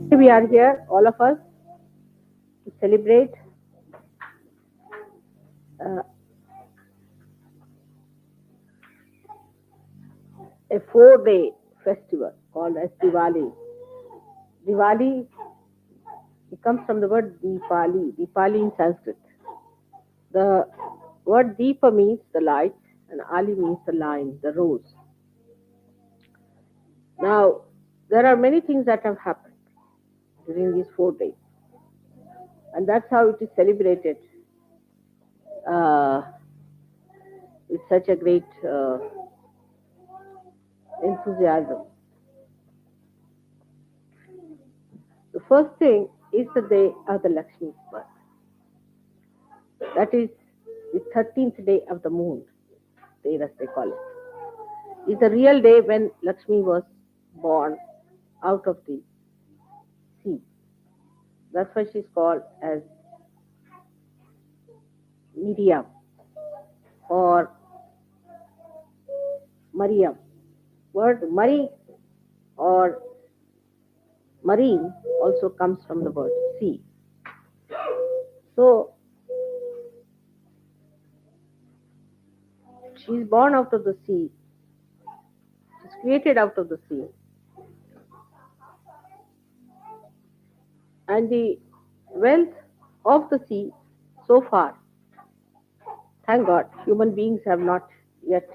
We are here, all of us, to celebrate uh, a 4-day festival called as Diwali. Diwali, it comes from the word Deepali, Deepali in Sanskrit. The word Deepa means the light, and Ali means the line, the rose. Now, there are many things that have happened during these 4 days, and that's how it is celebrated uh, with such a great enthusiasm. The first thing is the day of the Lakshmi's birth. That is the 13th day of the moon, day as they call it. Is the real day when Lakshmi was born out of the sea. That's why she's called as Miriam or Mariam. Word Mari or marine also comes from the word sea. So she is born out of the sea. She's created out of the sea. And the wealth of the sea so far, thank God, human beings have not yet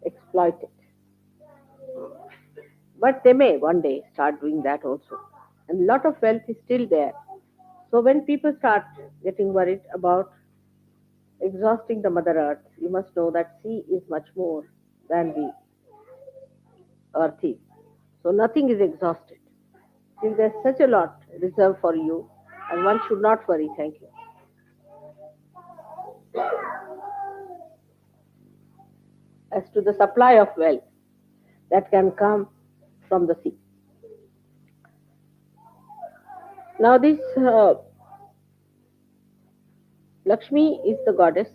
exploited. But they may one day start doing that also. And a lot of wealth is still there. So when people start getting worried about exhausting the Mother Earth, you must know that sea is much more than the earth is. So nothing is exhausted. Since there's such a lot reserved for you, and one should not worry. Thank you. As to the supply of wealth that can come from the sea. Now, this Lakshmi is the goddess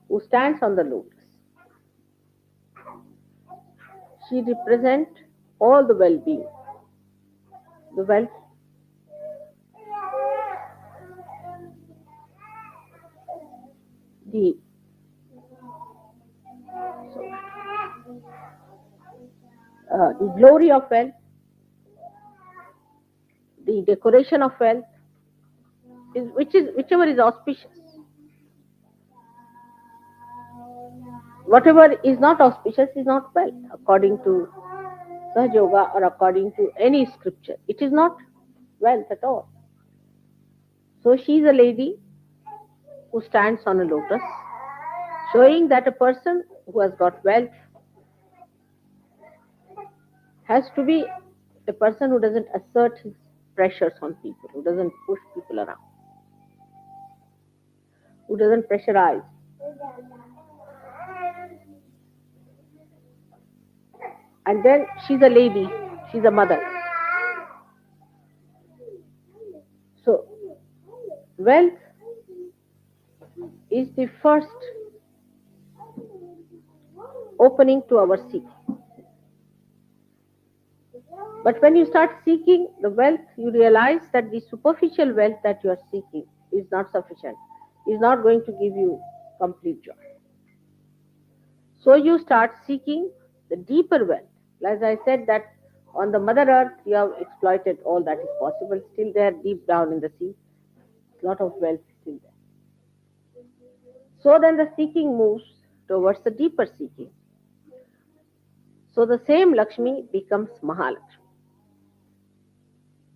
who stands on the lotus. She represents all the well-being, the wealth, the the glory of wealth, the decoration of wealth, whichever is auspicious. Whatever is not auspicious is not wealth, according to Sahaja Yoga or according to any scripture. It is not wealth at all. So she is a lady who stands on a lotus, showing that a person who has got wealth has to be a person who doesn't assert his pressures on people, who doesn't push people around, who doesn't pressurize. And then she's a lady, she's a mother. So, wealth is the first opening to our seeking. But when you start seeking the wealth, you realize that the superficial wealth that you are seeking is not sufficient, is not going to give you complete joy. So you start seeking the deeper wealth. As I said that on the Mother Earth, you have exploited all that is possible. Still there, deep down in the sea, a lot of wealth still there. So then the seeking moves towards the deeper seeking. So the same Lakshmi becomes Mahalakshmi.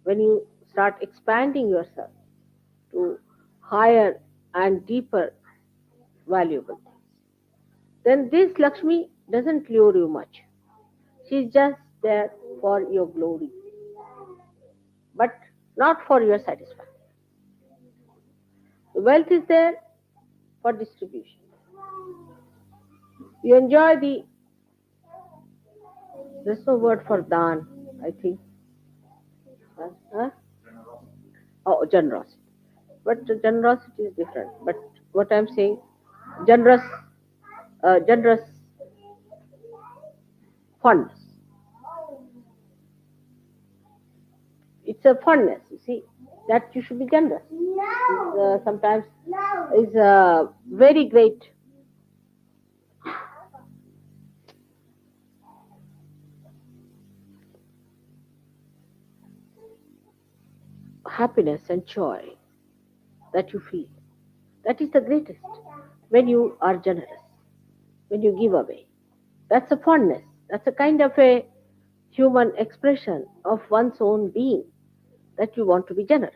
When you start expanding yourself to higher and deeper valuable things, then this Lakshmi doesn't lure you much. She's just there for your glory, but not for your satisfaction. The wealth is there for distribution. You enjoy there's no word for dan, I think. Huh? Oh, generosity. But generosity is different. But what I'm saying, generous, generous fondness. It's a fondness, you see, that you should be generous. Sometimes is a very great happiness and joy that you feel. That is the greatest when you are generous, when you give away. That's a fondness. That's a kind of a human expression of one's own being that you want to be generous.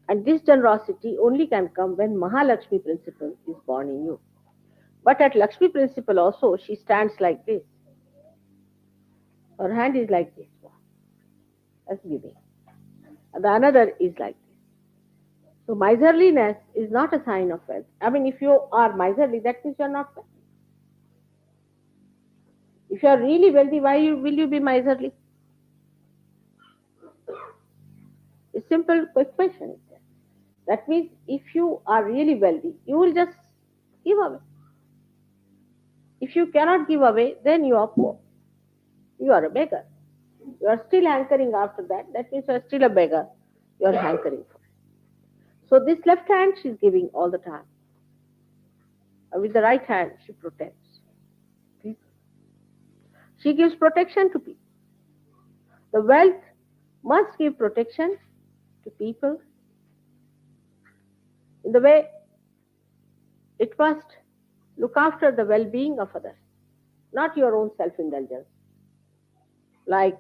And this generosity only can come when Mahalakshmi principle is born in you. But at Lakshmi principle also, she stands like this. Her hand is like this, as giving. And the another is like this. So miserliness is not a sign of wealth. I mean, if you are miserly, that means you are not wealthy. If you are really wealthy, will you be miserly? A simple quick question is there. That means if you are really wealthy, you will just give away. If you cannot give away, then you are poor. You are a beggar. You are still hankering after that. That means you are still a beggar. You are hankering for it. So this left hand she is giving all the time. With the right hand she protects people. She gives protection to people. The wealth must give protection to people in the way it must look after the well-being of others, not your own self-indulgence, like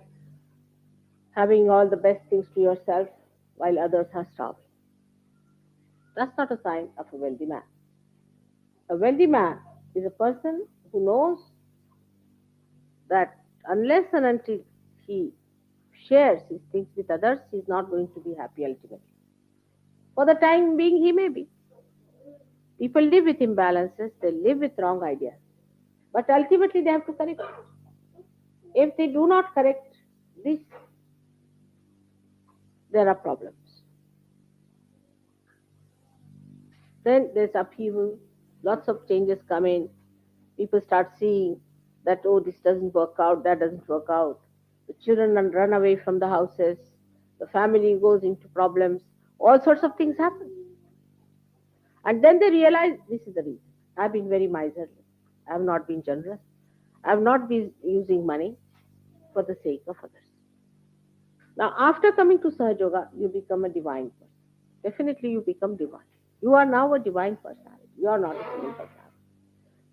having all the best things to yourself while others are starving. That's not a sign of a wealthy man. A wealthy man is a person who knows that unless and until he shares his things with others, he is not going to be happy ultimately. For the time being, he may be. People live with imbalances, they live with wrong ideas. But ultimately, they have to correct it. If they do not correct this, there are problems. Then there's upheaval, lots of changes come in. People start seeing that, oh, this doesn't work out, that doesn't work out. The children run away from the houses, the family goes into problems, all sorts of things happen. And then they realize this is the reason. I've been very miserly. I have not been generous. I have not been using money for the sake of others. Now, after coming to Sahaja Yoga, you become a divine person. Definitely, you become divine. You are now a divine personality. You are not a human personality.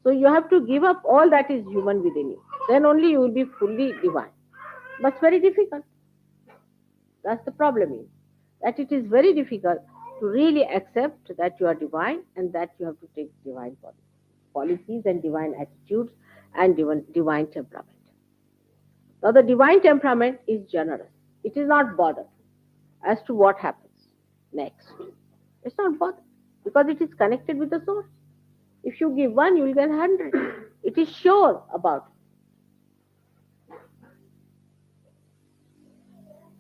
So you have to give up all that is human within you. Then only you will be fully divine. But it's very difficult. That's the problem is that it is very difficult to really accept that you are divine and that you have to take divine policies and divine attitudes and divine temperament. Now the divine temperament is generous. It is not bothered as to what happens next. It's not bothered because it is connected with the source. If you give one, you will get 100. It is sure about it.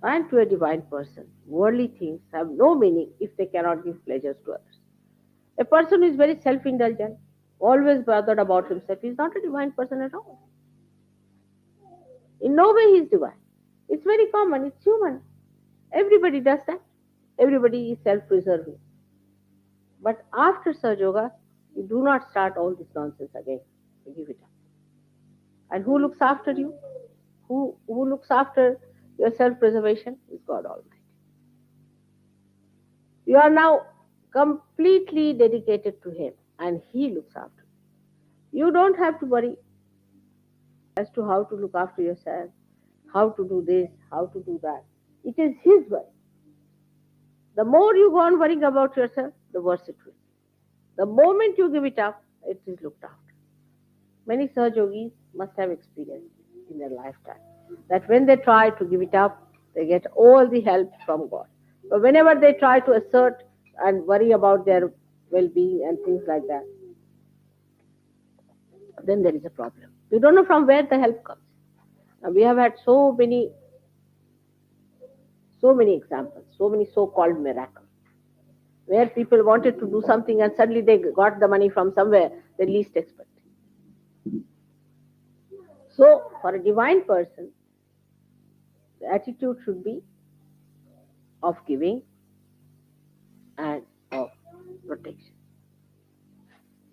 And to a divine person, worldly things have no meaning if they cannot give pleasures to others. A person who is very self indulgent, always bothered about himself, is not a divine person at all. In no way he is divine. It's very common, it's human. Everybody does that. Everybody is self preserving. But after Sahaja Yoga, you do not start all this nonsense again. You give it up. And who looks after you? Who looks after your self preservation? Is God Almighty. You are now completely dedicated to Him and He looks after you. You don't have to worry as to how to look after yourself, how to do this, how to do that. It is His worry. The more you go on worrying about yourself, the worse it will. The moment you give it up, it is looked after. Many Sahaja Yogis must have experienced in their lifetime that when they try to give it up, they get all the help from God. But whenever they try to assert and worry about their well-being and things like that, then there is a problem. We don't know from where the help comes. Now, we have had so many examples, so many so-called miracles, where people wanted to do something and suddenly they got the money from somewhere they least expected. So, for a divine person, the attitude should be of giving and of protection.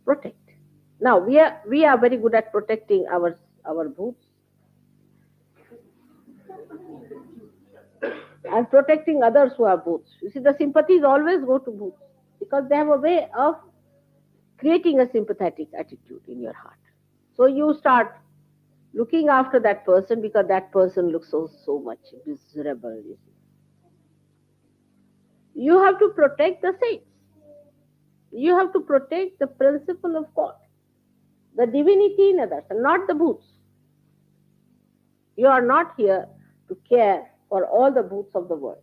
Protect. Now we are very good at protecting our bhoots and protecting others who have bhoots. You see, the sympathies always go to bhoots because they have a way of creating a sympathetic attitude in your heart. So you start looking after that person because that person looks so much miserable. You see. You have to protect the saints. You have to protect the principle of God, the divinity in others, and not the bhoots. You are not here to care for all the bhoots of the world.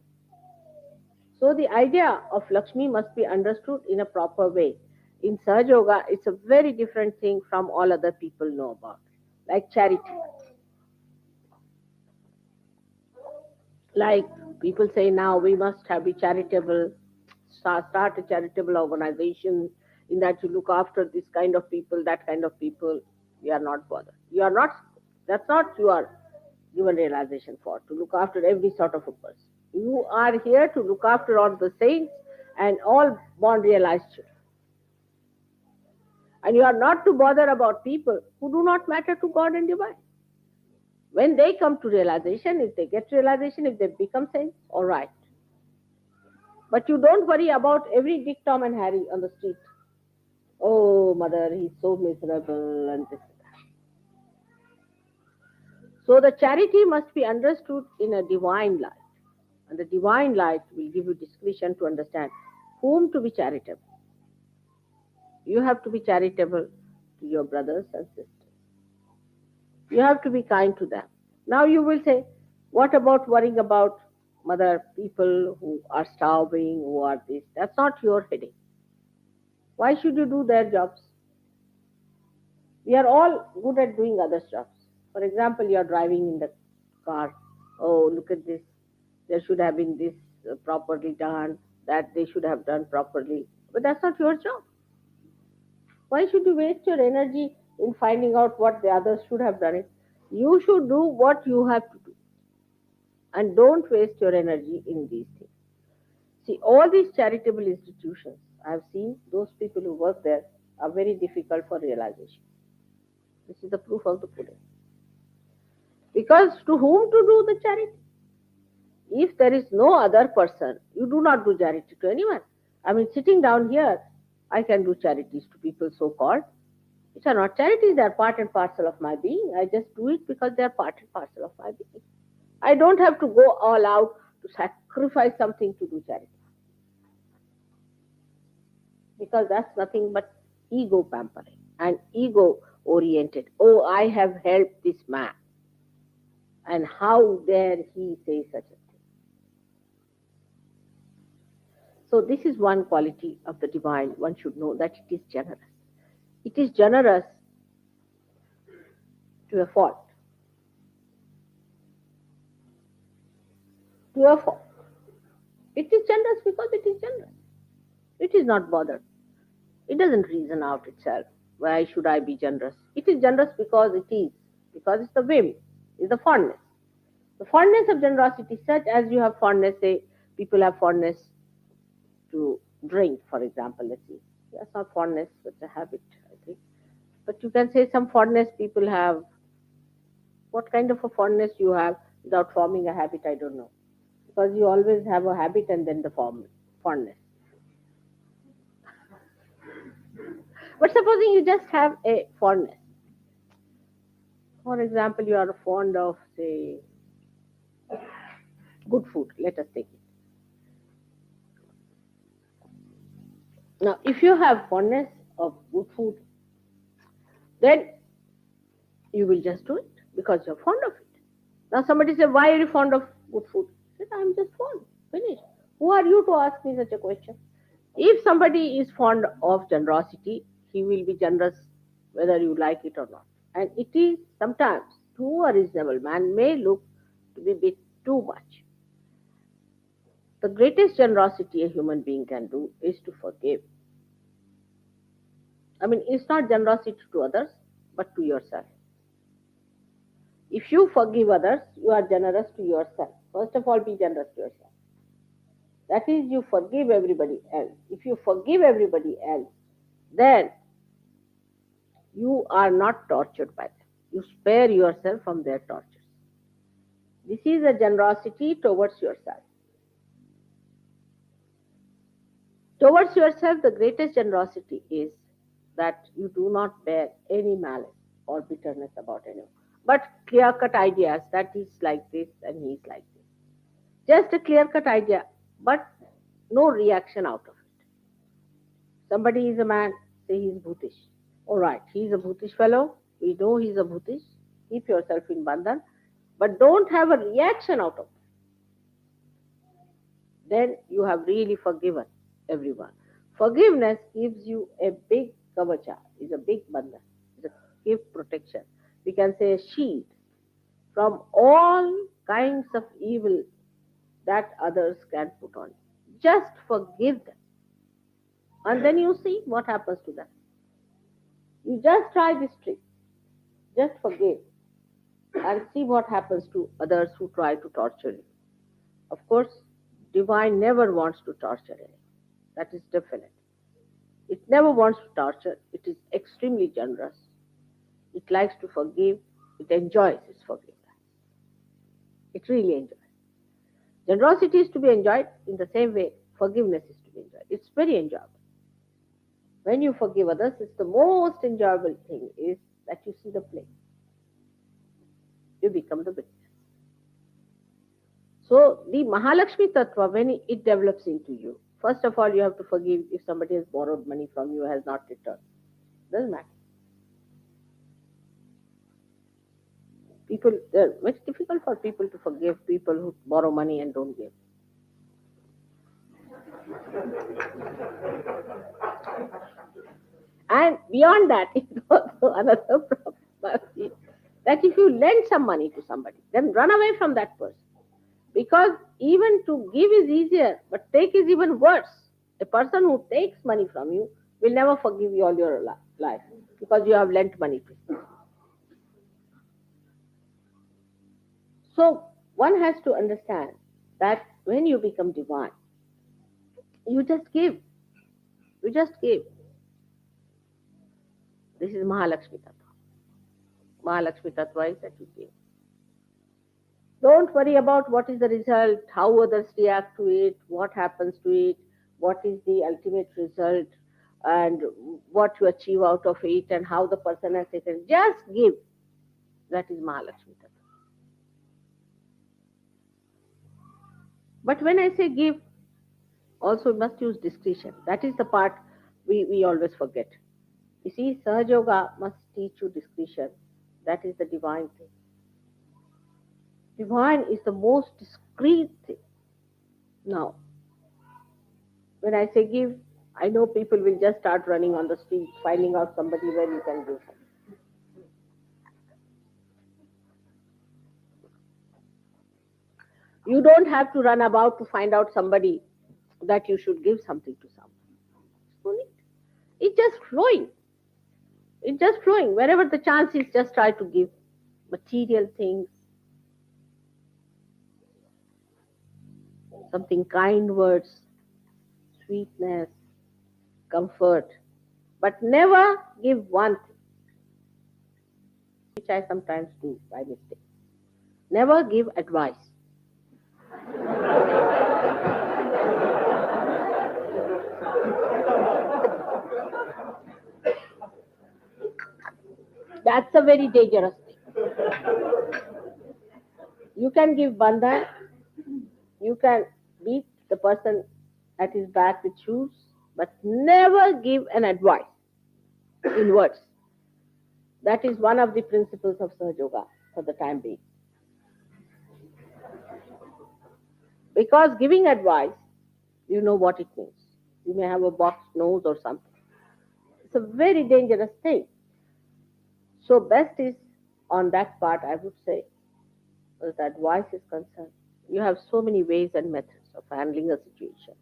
So the idea of Lakshmi must be understood in a proper way. In Sahaja Yoga, it's a very different thing from all other people know about, like charity. Like people say now we must have be charitable, start a charitable organization in that you look after this kind of people, that kind of people. You are not bothered. You are not, that's not you are given realization for, to look after every sort of a person. You are here to look after all the saints and all born realized children. And you are not to bother about people who do not matter to God and divine. When they come to realization, if they get realization, if they become saints, all right. But you don't worry about every Dick, Tom, and Harry on the street. Oh, mother, he's so miserable, and this and that. So the charity must be understood in a divine light. And the divine light will give you discretion to understand whom to be charitable. You have to be charitable to your brothers and sisters. You have to be kind to them. Now you will say, what about worrying about mother people who are starving, who are this? That's not your headache. Why should you do their jobs? We are all good at doing others' jobs. For example, you are driving in the car. Oh, look at this. There should have been this properly done, that they should have done properly. But that's not your job. Why should you waste your energy in finding out what the others should have done it? You should do what you have to do. And don't waste your energy in these things. See, all these charitable institutions, I have seen those people who work there are very difficult for realization. This is the proof of the pudding. Because to whom to do the charity? If there is no other person, you do not do charity to anyone. I mean, sitting down here, I can do charities to people so called. Which are not charities, they are part and parcel of my being. I just do it because they are part and parcel of my being. I don't have to go all out to sacrifice something to do charity because that's nothing but ego pampering and ego oriented. Oh, I have helped this man, and how dare he say such a thing? So, this is one quality of the divine. One should know that it is generous. It is generous to a fault. To a fault. It is generous because it is generous. It is not bothered. It doesn't reason out itself. Why should I be generous? It is generous because it is. Because it's the whim, it's the fondness. The fondness of generosity, such as you have fondness, say, people have fondness to drink, for example, let's see. That's not fondness, but a habit, I think. But you can say some fondness people have. What kind of a fondness you have without forming a habit, I don't know. Because you always have a habit and then the fondness. But supposing you just have a fondness. For example, you are fond of, say, good food. Let us take it. Now, if you have fondness of good food, then you will just do it because you're fond of it. Now, somebody say, "Why are you fond of good food?" I said, "I'm just fond." Finish. Who are you to ask me such a question? If somebody is fond of generosity, he will be generous whether you like it or not. And it is sometimes to a reasonable man may look to be a bit too much. The greatest generosity a human being can do is to forgive. I mean, it's not generosity to others, but to yourself. If you forgive others, you are generous to yourself. First of all, be generous to yourself. That is, you forgive everybody else. If you forgive everybody else, then you are not tortured by them. You spare yourself from their tortures. This is a generosity towards yourself. Towards yourself, the greatest generosity is that you do not bear any malice or bitterness about anyone, but clear cut ideas that he's like this and he's like this. Just a clear cut idea, but no reaction out of it. Somebody is a man, say he's Bhutish. All right, he's a Bhutish fellow. We know he's a Bhutish. Keep yourself in bandhan, but don't have a reaction out of it. Then you have really forgiven everyone. Forgiveness gives you a big kavacha, is a big bandhan, is a gift protection. We can say a shield from all kinds of evil that others can put on you. Just forgive them. And then you see what happens to them. You just try this trick. Just forgive and see what happens to others who try to torture you. Of course, divine never wants to torture anyone. That is definite. It never wants to torture. It is extremely generous. It likes to forgive. It enjoys its forgiveness. It really enjoys. Generosity is to be enjoyed in the same way forgiveness is to be enjoyed. It's very enjoyable. When you forgive others, it's the most enjoyable thing is that you see the play. You become the witness. So the Mahalakshmi Tattva, when it develops into you, first of all, you have to forgive if somebody has borrowed money from you, has not returned. Doesn't matter. People, it's difficult for people to forgive people who borrow money and don't give. And beyond that, it's also another problem that if you lend some money to somebody, then run away from that person. Because even to give is easier, but take is even worse. A person who takes money from you will never forgive you all your life because you have lent money to him. So one has to understand that when you become divine, you just give. You just give. This is Mahalakshmi Tattva. Mahalakshmi Tattva is that you give. Don't worry about what is the result, how others react to it, what happens to it, what is the ultimate result. and what you achieve out of it and how the person has taken. Just give. That is Mahalakshmi Tattva. But when I say give, also we must use discretion. That is the part we always forget. You see, Sahaja Yoga must teach you discretion. That is the divine thing. Divine is the most discreet thing. Now, when I say give, I know people will just start running on the street, finding out somebody where you can give. You don't have to run about to find out somebody that you should give something to someone. No need. It's just flowing. It's just flowing. Wherever the chance is, just try to give material things, something kind words, sweetness, comfort, but never give one thing, which I sometimes do by mistake. Never give advice. That's a very dangerous thing. You can give bandhan, you can beat the person at his back with shoes, but never give an advice in words. That is one of the principles of Sahaja Yoga for the time being. Because giving advice, you know what it means. You may have a boxed nose or something. It's a very dangerous thing. So best is on that part, I would say, as advice is concerned. You have so many ways and methods of handling a situation.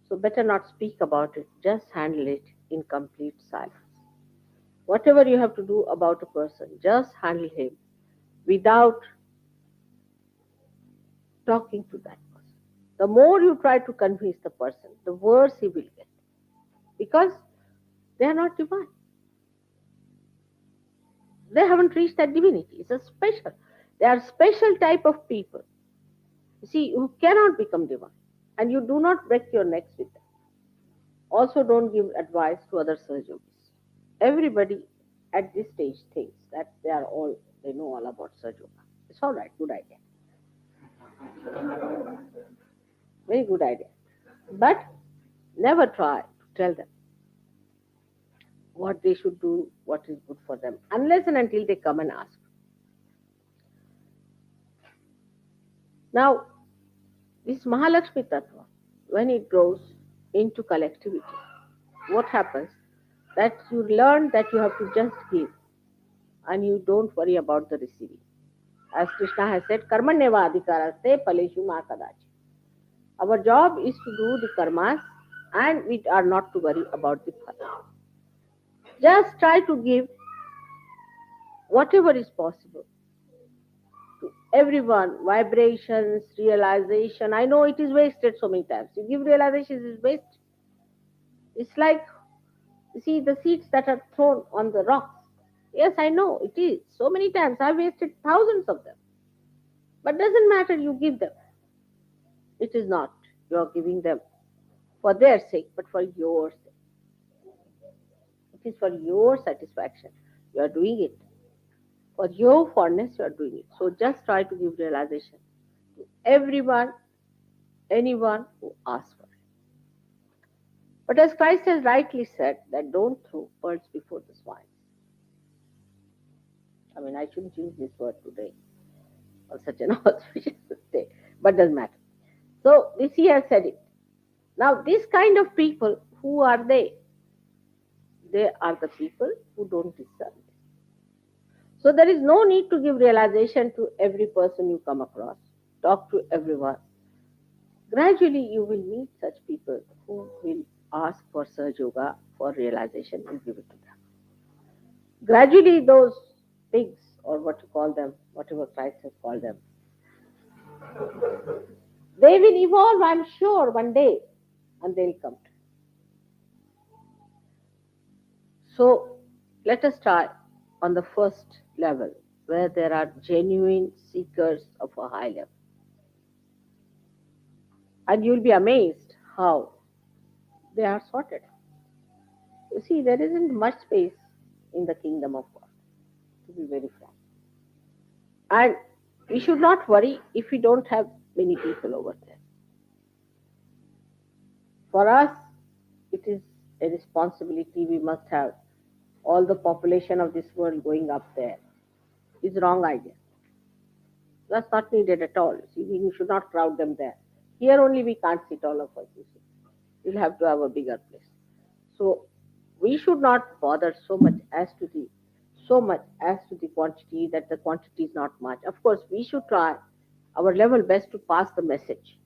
So better not speak about it, just handle it in complete silence. Whatever you have to do about a person, just handle him without talking to that person. The more you try to convince the person, the worse he will get. Because they are not divine. They haven't reached that divinity. It's a special. They are special type of people. You see, you cannot become divine. And you do not break your necks with them. Also, don't give advice to other surgeons. Everybody at this stage thinks that they know all about surgery. It's all right, good idea. Very good idea. But never try to tell them what they should do, what is good for them, unless and until they come and ask. Now, this Mahalakshmi Tattva, when it grows into collectivity, what happens? That you learn that you have to just give and you don't worry about the receiving. As Krishna has said, Karmanyeva adhikaraste paleshu ma kadachi. Our job is to do the karmas and we are not to worry about the phala. Just try to give whatever is possible to everyone, vibrations, realization. I know it is wasted so many times. You give realizations is wasted. It's like, you see, the seeds that are thrown on the rocks. Yes, I know it is. So many times I've wasted thousands of them. But doesn't matter, you give them. It is not you're giving them for their sake, but for your sake. It is for your satisfaction. You are doing it. For your fondness, you are doing it. So just try to give realization to everyone, anyone who asks for it. But as Christ has rightly said, that don't throw pearls before the swine. I mean, I shouldn't use this word today on such an auspicious day, but doesn't matter. So this he has said it. Now, this kind of people, who are they? They are the people who don't discern. So there is no need to give realization to every person you come across. Talk to everyone. Gradually, you will meet such people who will ask for Sahaja Yoga for realization and give it to them. Gradually, those pigs, or what you call them, whatever Christ has called them, they will evolve, I'm sure, one day, and they'll come to. So, let us start on the first level, where there are genuine seekers of a high level. And you'll be amazed how they are sorted. You see, there isn't much space in the kingdom of God, to be very frank. And we should not worry if we don't have many people over there. For us, it is a responsibility we must have. All the population of this world going up there is wrong idea. That's not needed at all. See, we should not crowd them there. Here only we can't sit all of us. You see, we'll have to have a bigger place. So we should not bother so much as to the quantity, that the quantity is not much. Of course, we should try our level best to pass the message,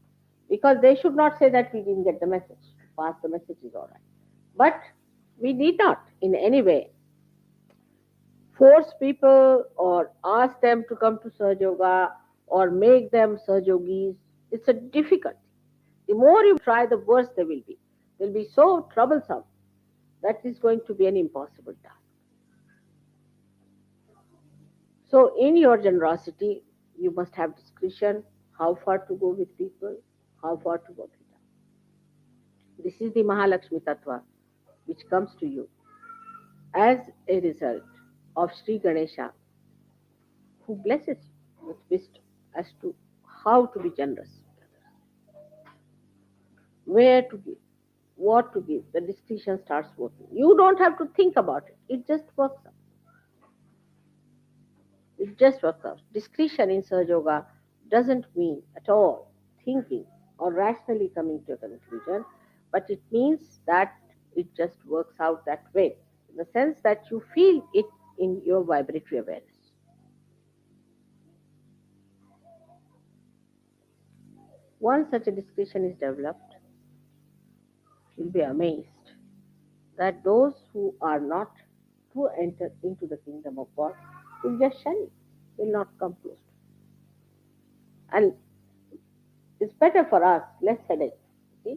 because they should not say that we didn't get the message. Pass the message is all right, but we need not in any way force people or ask them to come to Saj Yoga or make them Saj Yogis. It's a difficult. The more you try, the worse they will be. They'll be so troublesome that is going to be an impossible task. So, in your generosity, you must have discretion how far to go with people, how far to work it out. This is the Mahalakshmi Tattva which comes to you as a result of Sri Ganesha, who blesses you with wisdom as to how to be generous, where to give, what to give. The discretion starts working. You don't have to think about it, it just works out. It just works out. Discretion in Sahaja Yoga doesn't mean at all thinking or rationally coming to a conclusion, but it means that it just works out that way, in the sense that you feel it in your vibratory awareness. Once such a discretion is developed, you'll be amazed that those who are not to enter into the kingdom of God will just shun it, will not come close to it. And it's better for us, less headache, see?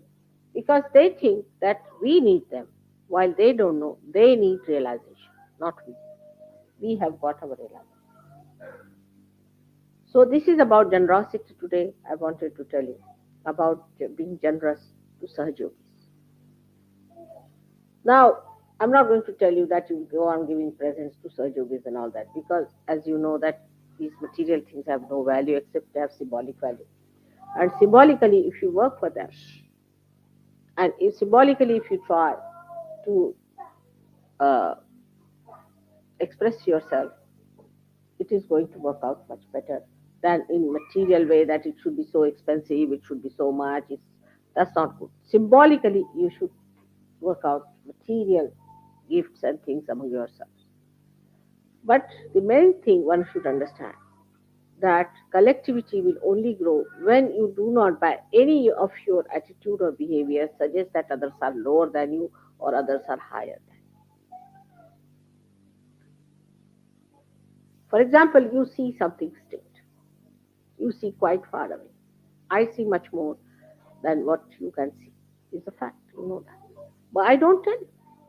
Because they think that we need them, while they don't know they need realization, not we. We have got our realization. So this is about generosity today. I wanted to tell you about being generous to Sahajogis. Now, I'm not going to tell you that you go on giving presents to Sahajogis and all that, because as you know that these material things have no value except they have symbolic value. And symbolically, if you work for them, and if symbolically if you try to uh, express yourself, it is going to work out much better than in material way, that it should be so expensive, it should be so much. That's not good. Symbolically, you should work out material gifts and things among yourselves. But the main thing one should understand, that collectivity will only grow when you do not, by any of your attitude or behavior, suggest that others are lower than you or others are higher than you. For example, you see something strict, you see quite far away. I see much more than what you can see. Is a fact, you know that. But I don't tell you.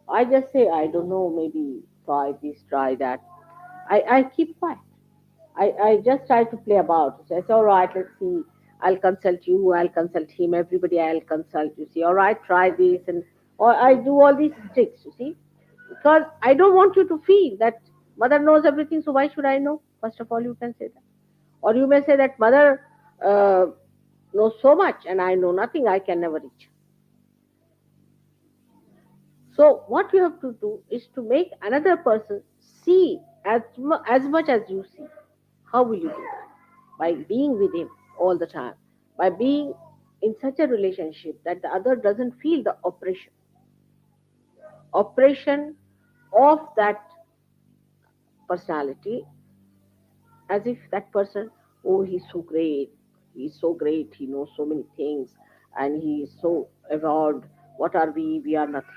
I just say, I don't know, maybe try this, try that. I keep quiet. I just try to play about. So it's all right, let's see. I'll consult you, I'll consult him, everybody I'll consult. You see, all right, try this. And or I do all these tricks, you see. Because I don't want you to feel that mother knows everything, so why should I know? First of all, you can say that. Or you may say that mother uh, knows so much and I know nothing, I can never reach. So what you have to do is to make another person see as much as you see. How will you do that? By being with him all the time, by being in such a relationship that the other doesn't feel the oppression of that personality, as if that person, oh, he's so great, he knows so many things, and he is so evolved. What are we? We are nothing.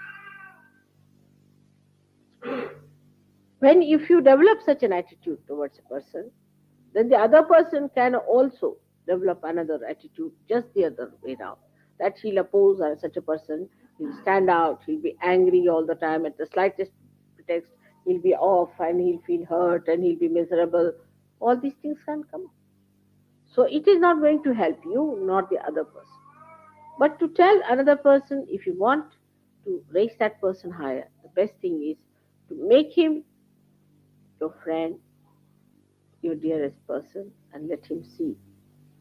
When if you develop such an attitude towards a person, then the other person can also develop another attitude just the other way around. That he'll oppose such a person, he'll stand out, he'll be angry all the time at the slightest pretext, he'll be off and he'll feel hurt and he'll be miserable. All these things can come up. So it is not going to help you, not the other person. But to tell another person, if you want to raise that person higher, the best thing is to make him your friend, your dearest person, and let him see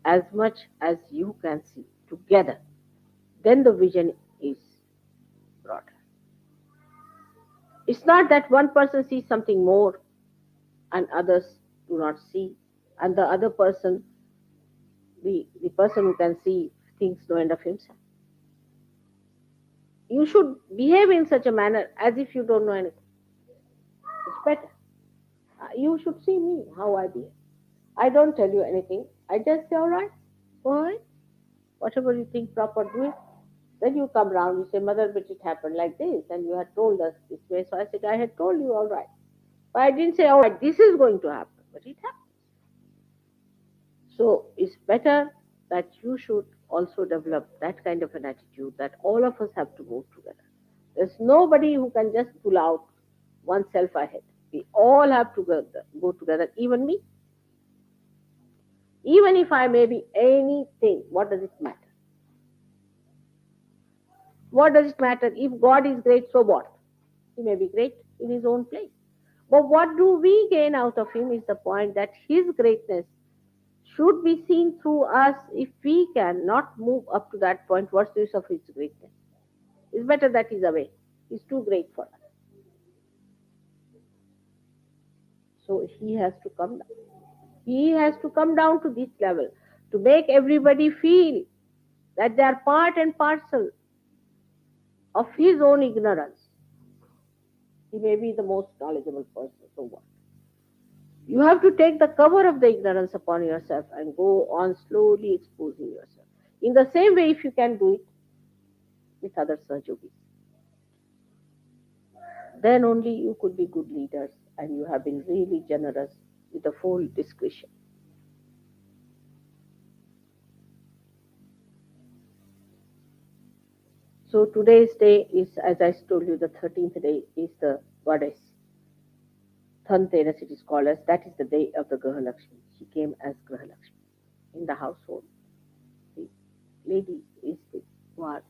as much as you can see together. Then the vision is broader. It's not that one person sees something more and others do not see, and the other person, the person who can see, thinks no end of himself. You should behave in such a manner as if you don't know anything. It's better. You should see me, how I behave. I don't tell you anything. I just say, all right, go ahead. Whatever you think proper, do it. Then you come round, you say, Mother, but it happened like this, and you had told us this way. So I said, I had told you, all right. But I didn't say, all right, this is going to happen, but it happened. So it's better that you should also develop that kind of an attitude that all of us have to move together. There's nobody who can just pull out oneself ahead. We all have to go together, even me. Even if I may be anything, what does it matter? What does it matter? If God is great, so what? He may be great in his own place. But what do we gain out of him is the point that his greatness should be seen through us. If we cannot move up to that point, what's the use of his greatness? It's better that he's away. He's too great for us. So he has to come down. He has to come down to this level to make everybody feel that they are part and parcel of his own ignorance. He may be the most knowledgeable person, so what? You have to take the cover of the ignorance upon yourself and go on slowly exposing yourself. In the same way, if you can do it with other Sahajogis, then only you could be good leaders and you have been really generous with the full discretion. So today's day is, as I told you, the 13th day is the goddess. Dhanteras it is called as, that is the day of the Graha Lakshmi. She came as Graha Lakshmi. In the household, the lady is the one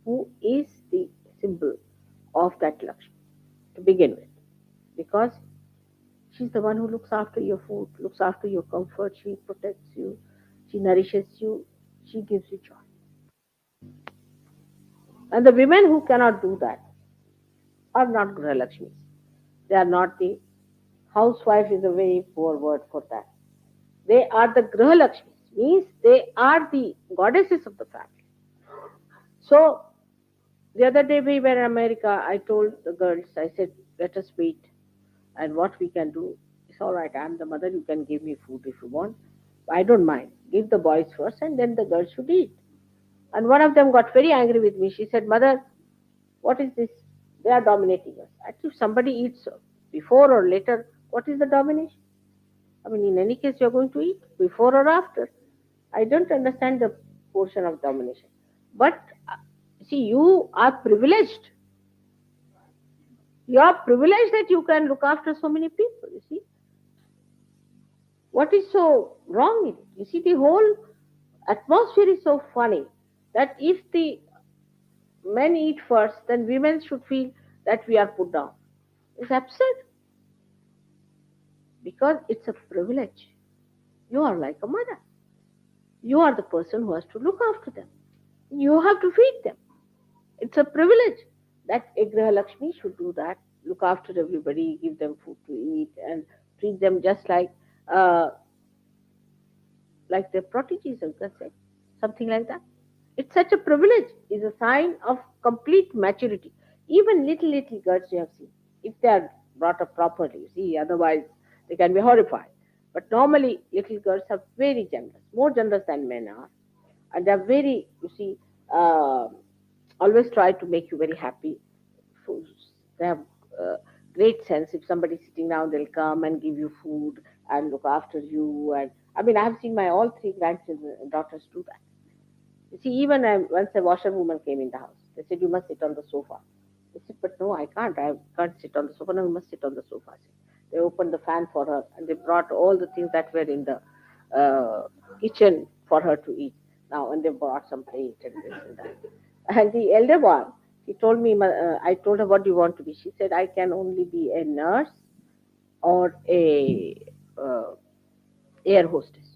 who is the symbol of that Lakshmi to begin with. Because she's the one who looks after your food, looks after your comfort, she protects you, she nourishes you, she gives you joy. And the women who cannot do that are not Graha Lakshmis. They are not the housewife is a very poor word for that. They are the Graha Lakshmis, means they are the goddesses of the family. So the other day we were in America, I told the girls, I said, let us wait and what we can do. It's all right, I'm the mother, you can give me food if you want. I don't mind. Give the boys first and then the girls should eat. And one of them got very angry with me. She said, Mother, what is this? They are dominating us. Actually, if somebody eats before or later, what is the domination? I mean, in any case, you're going to eat before or after. I don't understand the portion of domination. But see, you are privileged. You are privileged that you can look after so many people. You see, what is so wrong in it? You see, the whole atmosphere is so funny that if the men eat first, then women should feel that we are put down. It's absurd because it's a privilege. You are like a mother. You are the person who has to look after them. You have to feed them. It's a privilege that a Graha Lakshmi should do that, look after everybody, give them food to eat, and treat them just uh, like their prodigies, I can say, something like that. It's such a privilege. Is a sign of complete maturity. Even little girls you have seen, if they are brought up properly, you see, otherwise they can be horrified. But normally little girls are very generous, more generous than men are, and they are very, you see, uh, always try to make you very happy. So they have great sense. If somebody's sitting down, they'll come and give you food and look after you. And I mean, I have seen my all three grandchildren daughters do that. You see, even once a washerwoman came in the house, they said, you must sit on the sofa. I said, but no, I can't. I can't sit on the sofa. No, you must sit on the sofa. They opened the fan for her and they brought all the things that were in the kitchen for her to eat. Now, and they brought some plate and this and that. And the elder one, She told me, I told her, what do you want to be? She said, I can only be a nurse or a uh, air hostess.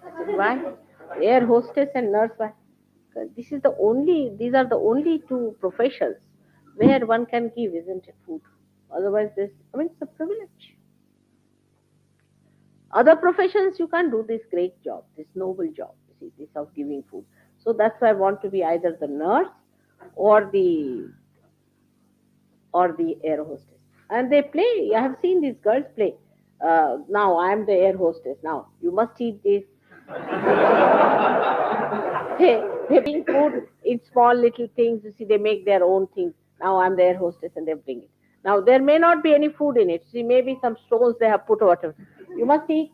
I said, why? Air hostess and nurse, why? 'Cause these are the only two professions where one can give, isn't it, food? Otherwise, it's a privilege. Other professions, you can't do this great job, this noble job, you see, this of giving food. So that's why I want to be either the nurse or the air hostess. And they play. I have seen these girls play. Now I am the air hostess. Now you must eat this. They bring food in small little things. You see, they make their own things. Now I'm the air hostess and they bring it. Now there may not be any food in it. See, maybe some stones they have put or whatever. You must eat.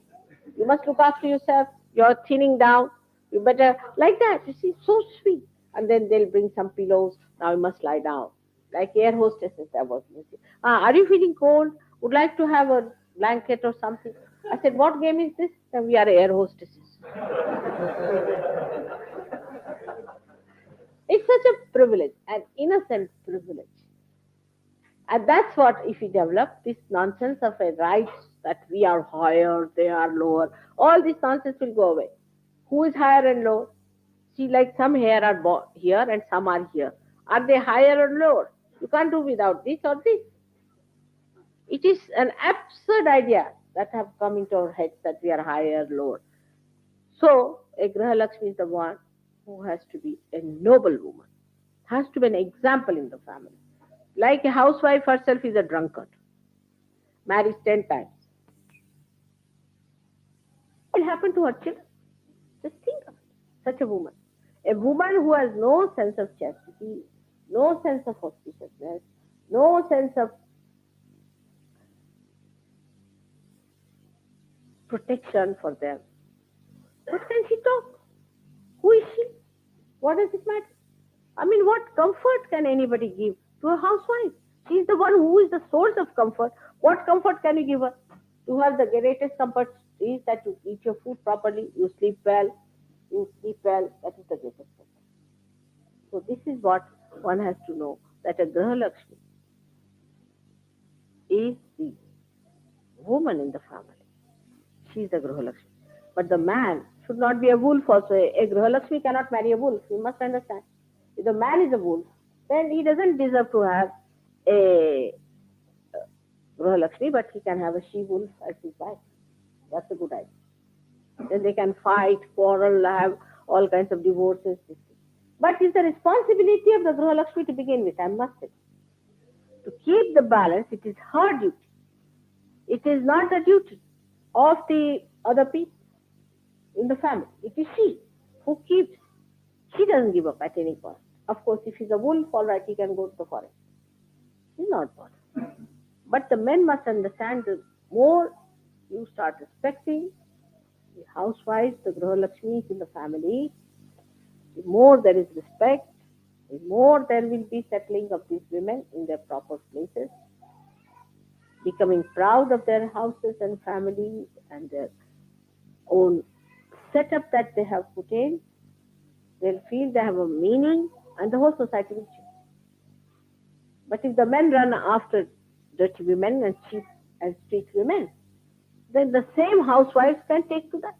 You must look after yourself. You're thinning down. You better like that. You see, so sweet. And then they'll bring some pillows. Now you must lie down. Like air hostesses are working. You see. Are you feeling cold? Would like to have a blanket or something? I said, what game is this? Then we are air hostesses. It's such a privilege, an innocent privilege. And that's what, if we develop this nonsense of a rights that we are higher, they are lower, all this nonsense will go away. Who is higher and lower? See, like some here are here and some are here. Are they higher or lower? You can't do without this or this. It is an absurd idea that have come into our heads that we are higher, lower. So, a Graha Lakshmi is the one who has to be a noble woman, has to be an example in the family. Like a housewife herself is a drunkard, marries 10 times. What will happen to her children? Just think of it. Such a woman. A woman who has no sense of chastity, no sense of auspiciousness, no sense of protection for them. What can she talk? Who is she? What does it matter? What comfort can anybody give to a housewife? She is the one who is the source of comfort. What comfort can you give her? To her, the greatest comfort is that you eat your food properly, you sleep well. That is the greatest comfort. So this is what one has to know, that a Graha Lakshmi is the woman in the family. She is the Graha Lakshmi. But the man should not be a wolf also. A Graha Lakshmi cannot marry a wolf. You must understand. If the man is a wolf, then he doesn't deserve to have a Graha Lakshmi, but he can have a she wolf as his wife. That's a good idea. Then they can fight, quarrel, have all kinds of divorces. But it's the responsibility of the Graha Lakshmi to begin with, I must say. To keep the balance, it is her duty. It is not the duty of the other people in the family. It is she who keeps. She doesn't give up at any cost. Of course, if he's a wolf, all right, he can go to the forest. He's not bothered. But the men must understand the more you start respecting the housewives, the Graha Lakshmis in the family, the more there is respect, the more there will be settling of these women in their proper places, becoming proud of their houses and families and their own setup that they have put in. They'll feel they have a meaning and the whole society will change. But if the men run after dirty women and cheap and street women, then the same housewives can take to that.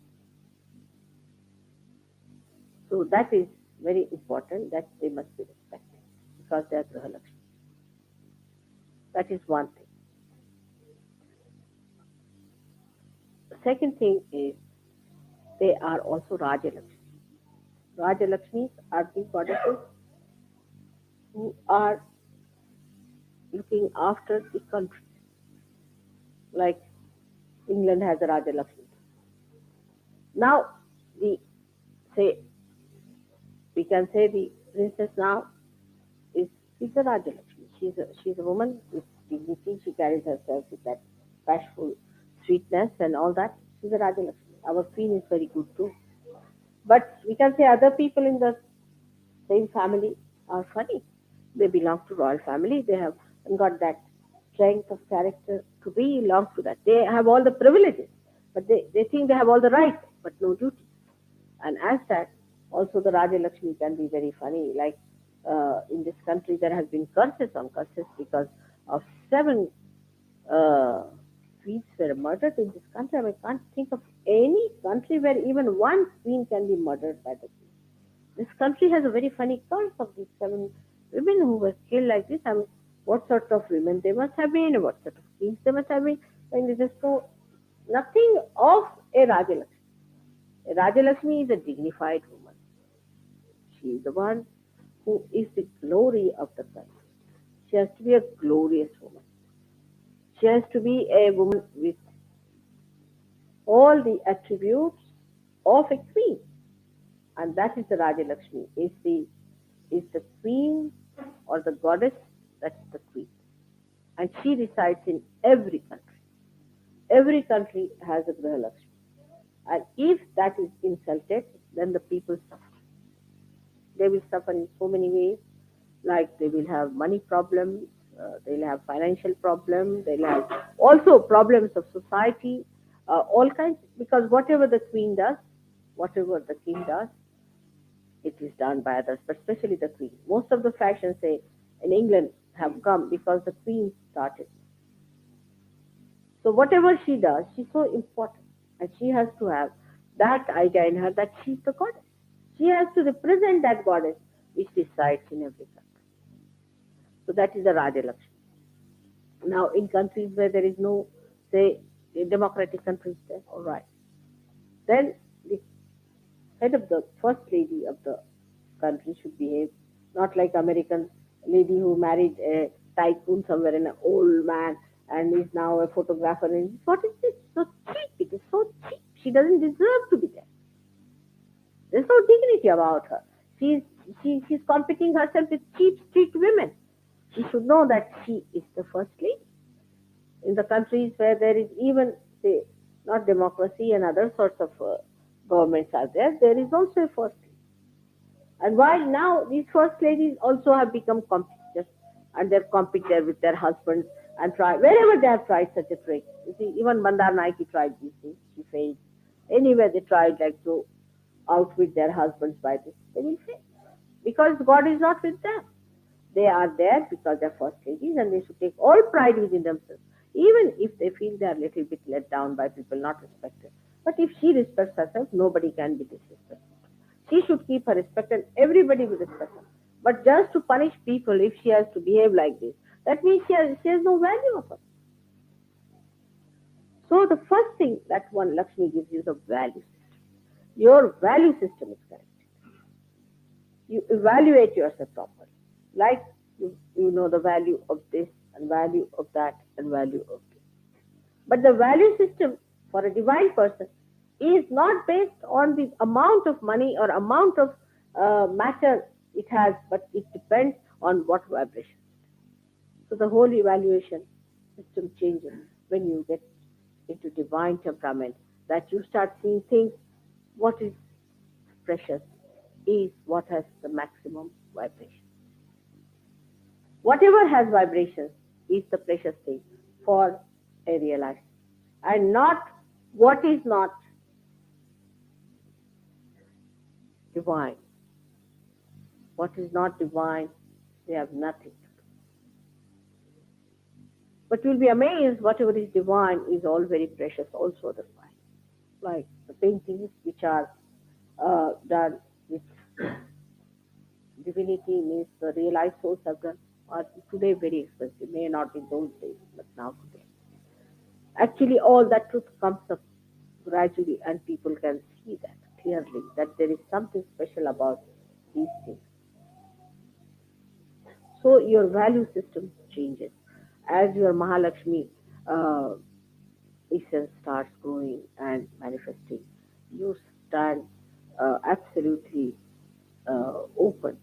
So that is very important, that they must be respected because they are Graha Lakshmi. That is one thing. The second thing is they are also Raja Lakshmi. Raja Lakshmis are the goddesses who are looking after the country. Like England has a Raja Lakshmi. Now, we can say the princess now is a Raja Lakshmi. She's a woman with dignity. She carries herself with that bashful sweetness and all that. She's a Raja Lakshmi. Our queen is very good too. But we can say other people in the same family are funny. They belong to royal family. They have got that strength of character to belong to that. They have all the privileges, but they think they have all the rights, but no duty. And as that, also the Raja Lakshmi can be very funny. Like In this country, there has been curses on curses because of seven uh, queens were murdered in this country. I can't think of any country where even one queen can be murdered by the queen. This country has a very funny curse of these seven women who were killed like this. I mean, what sort of women they must have been, what sort of queens they must have been. I mean, there is so nothing of a Rajalakshmi. A Rajalakshmi is a dignified woman. She is the one who is the glory of the country. She has to be a glorious woman. She has to be a woman with all the attributes of a queen, and that is the Rajalakshmi. Is the queen or the goddess? That's the queen, and she resides in every country. Every country has a Grahalakshmi, and if that is insulted, then the people suffer. They will suffer in so many ways, like they will have money problems, they'll have financial problems, they'll have also problems of society, all kinds, because whatever the queen does, whatever the king does, it is done by others, but especially the queen. Most of the fashions, say, in England have come because the queen started. So whatever she does, she's so important, and she has to have that idea in her that she's the goddess. She has to represent that goddess which resides in every country. So that is the Raja Lakshmi. Now, in countries where there is no, say, in democratic countries, then all right, then the head of the first lady of the country should behave not like American lady who married a tycoon somewhere, an old man, and is now a photographer. And what is this? So cheap! It is so cheap. She doesn't deserve to be there. There's no dignity about her. She's she's competing herself with cheap street women. She should know that she is the first lady. In the countries where there is even, say, not democracy and other sorts of governments are there, there is also a first lady. And while now these first ladies also have become competitors, and they're competing with their husbands and try wherever they have tried such a trick. You see, even Mandar Naiki tried these things, she failed. Anywhere they tried like to outwit their husbands by this, they will fail. Because God is not with them. They are there because they're first ladies, and they should take all pride within themselves, even if they feel they are a little bit let down by people, not respected. But if she respects herself, nobody can be disrespected. She should keep her respect, and everybody will respect her. But just to punish people if she has to behave like this, that means she has no value of her. So the first thing that one Lakshmi gives you is a value system. Your value system is correct. You evaluate yourself properly. Like you know the value of this and value of that and value of this. But the value system for a divine person is not based on the amount of money or amount of matter it has, but it depends on what vibration. So the whole evaluation system changes when you get into divine temperament, that you start seeing things, what is precious is what has the maximum vibration. Whatever has vibrations is the precious thing for a realized, and not what is not divine. What is not divine, they have nothing. But you'll be amazed, whatever is divine is all very precious also otherwise. Like the paintings which are done with divinity, means the realized souls have done, are today very expensive. May not in those days, but now today. Actually, all that truth comes up gradually, and people can see that clearly, that there is something special about these things. So your value system changes as your Mahalakshmi uh, essence starts growing and manifesting. You stand absolutely open,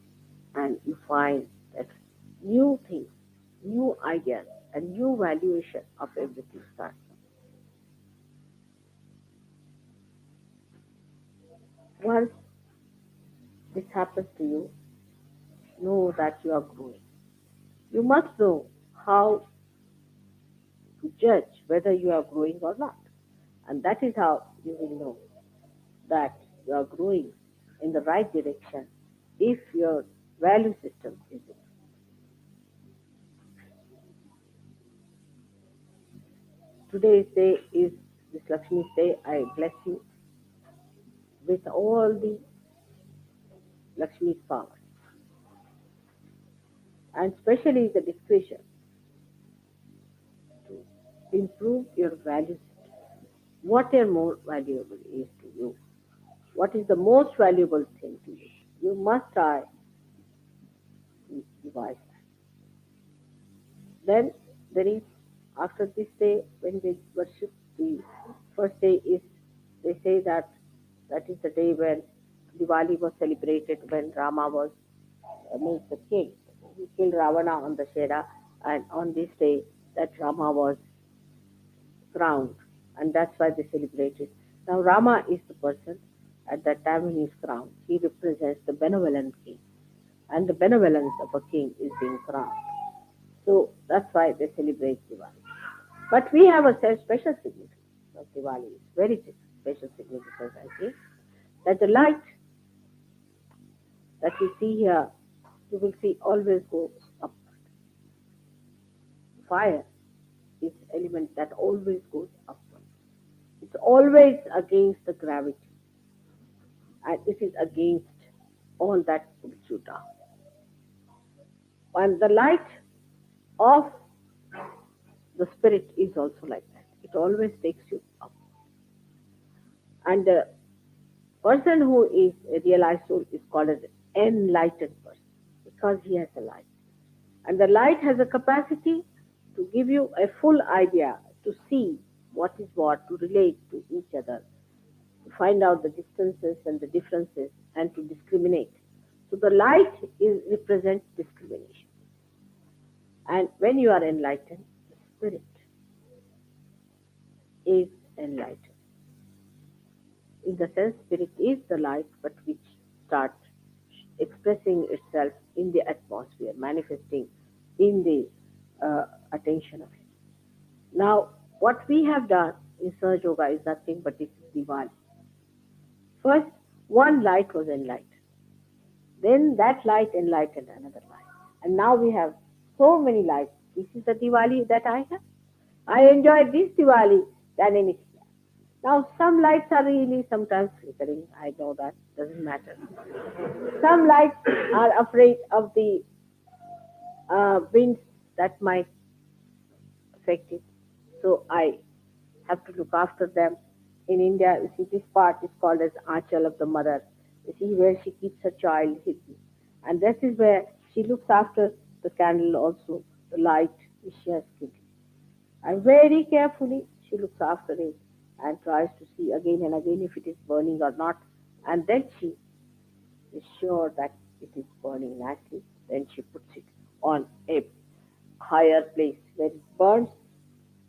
and you find that new things, new ideas, and new valuation of everything starts. Once this happens to you, know that you are growing. You must know how to judge whether you are growing or not. And that is how you will know that you are growing in the right direction if your value system is it? Today's day is this Lakshmi's day. I bless you with all the Lakshmi's powers, and especially the discretion to improve your values. What is more valuable is to you? What is the most valuable thing to you? You must try to devise that. Then there is, after this day, when they worship, the first day is, they say that that is the day when Diwali was celebrated, when Rama was means the king. He killed Ravana on the Shera, and on this day that Rama was crowned, and that's why they celebrate it. Now Rama is the person at that time when he is crowned. He represents the benevolent king, and the benevolence of a king is being crowned. So that's why they celebrate Diwali. But we have a special significance of Diwali. It's very special significance, I think, that the light that you see here, you will see always go up. Fire is element that always goes upward. It's always against the gravity, and it is against all that pulls you down. And the light of the spirit is also like that. It always takes you up. And the person who is a realized soul is called as enlightened person because he has a light. And the light has a capacity to give you a full idea, to see what is what, to relate to each other, to find out the distances and the differences, and to discriminate. So the light represents discrimination. And when you are enlightened, the spirit is enlightened. In the sense, spirit is the light, but which starts expressing itself in the atmosphere, manifesting in the attention of it. Now, what we have done in Sahaj Yoga is nothing but this is Diwali. First, one light was enlightened. Then that light enlightened another light. And now we have so many lights. This is the Diwali that I have. I enjoy this Diwali than anything else. Now, some lights are really sometimes flickering. I know that. Doesn't matter. Some lights are afraid of the winds that might affect it. So I have to look after them. In India, you see, this part is called as Achal of the mother. You see where she keeps her child hidden. And this is where she looks after the candle also, the light which she has given. And very carefully she looks after it and tries to see again and again if it is burning or not. And then she is sure that it is burning nicely. Then she puts it on a higher place where it burns,